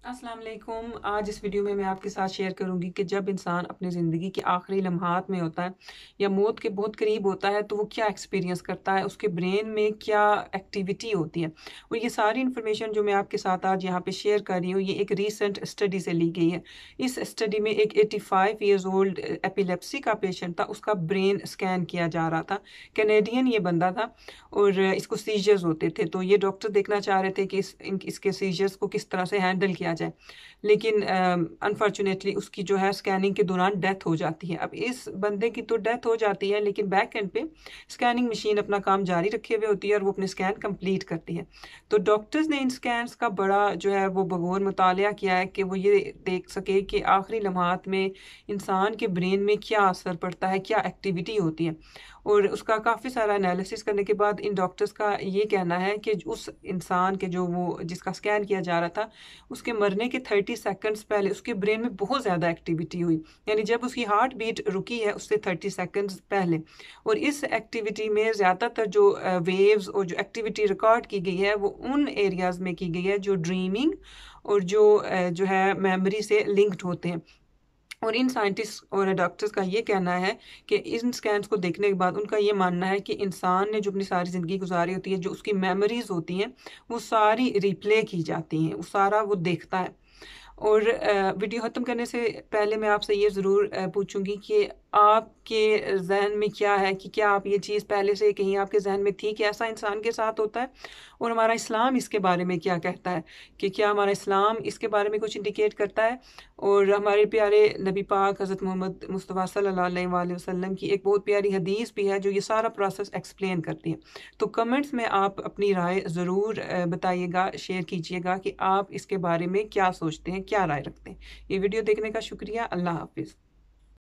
अस्सलाम वालेकुम। आज इस वीडियो में मैं आपके साथ शेयर करूंगी कि जब इंसान अपनी ज़िंदगी के आखिरी लम्हात में होता है या मौत के बहुत करीब होता है तो वो क्या एक्सपीरियंस करता है, उसके ब्रेन में क्या एक्टिविटी होती है। और ये सारी इन्फॉर्मेशन जो मैं आपके साथ आज यहाँ पे शेयर कर रही हूँ, ये एक रीसेंट स्टडी से ली गई है। इस स्टडी में एक 85 ईयर्स ओल्ड एपिलेप्सी का पेशेंट था, उसका ब्रेन स्कैन किया जा रहा था। कैनेडियन ये बंदा था और इसको सीजर्स होते थे, तो ये डॉक्टर देखना चाह रहे थे कि इसके सीजर्स को किस तरह से हैंडल किया जाए। लेकिन अनफॉर्चुनेटली उसकी जो है स्कैनिंग के दौरान डेथ हो जाती है। अब इस बंदे की तो डेथ हो जाती है, लेकिन बैक एंड पे स्कैनिंग मशीन अपना काम जारी रखे हुए होती है और वो अपने स्कैन कंप्लीट करती है। तो डॉक्टर्स ने इन स्कैन्स का बड़ा जो है वो बगौर मुतालिया किया है कि वो ये देख सके कि आखिरी लम्हात में इंसान के ब्रेन में क्या असर पड़ता है, क्या एक्टिविटी होती है। और उसका काफ़ी सारा एनालिसिस करने के बाद इन डॉक्टर्स का ये कहना है कि उस इंसान के जो वो जिसका स्कैन किया जा रहा था, उसके मरने के 30 सेकंड्स पहले उसके ब्रेन में बहुत ज़्यादा एक्टिविटी हुई। यानी जब उसकी हार्ट बीट रुकी है उससे 30 सेकंड्स पहले। और इस एक्टिविटी में ज़्यादातर जो वेव्स और जो एक्टिविटी रिकॉर्ड की गई है वो उन एरियाज़ में की गई है जो ड्रीमिंग और जो है मेमोरी से लिंक्ड होते हैं। और इन साइंटिस्ट और डॉक्टर्स का ये कहना है कि इन स्कैन्स को देखने के बाद उनका ये मानना है कि इंसान ने जो अपनी सारी ज़िंदगी गुजारी होती है, जो उसकी मेमोरीज होती हैं, वो सारी रिप्ले की जाती हैं, वो सारा वो देखता है। और वीडियो ख़त्म करने से पहले मैं आपसे ये ज़रूर पूछूंगी कि आपके जहन में क्या है, कि क्या आप ये चीज़ पहले से कहीं आपके जहन में थी कि ऐसा इंसान के साथ होता है, और हमारा इस्लाम इसके बारे में क्या कहता है, कि क्या हमारा इस्लाम इसके बारे में कुछ इंडिकेट करता है। और हमारे प्यारे नबी पाक हज़रत मोहम्मद मुस्तफ़ा सल्लल्लाहु अलैहि वसल्लम की एक बहुत प्यारी हदीस भी है जो ये सारा प्रोसेस एक्सप्लेन करती है। तो कमेंट्स में आप अपनी राय ज़रूर बताइएगा, शेयर कीजिएगा कि आप इसके बारे में क्या सोचते हैं, क्या राय रखते हैं। ये वीडियो देखने का शुक्रिया। अल्लाह हाफिज़।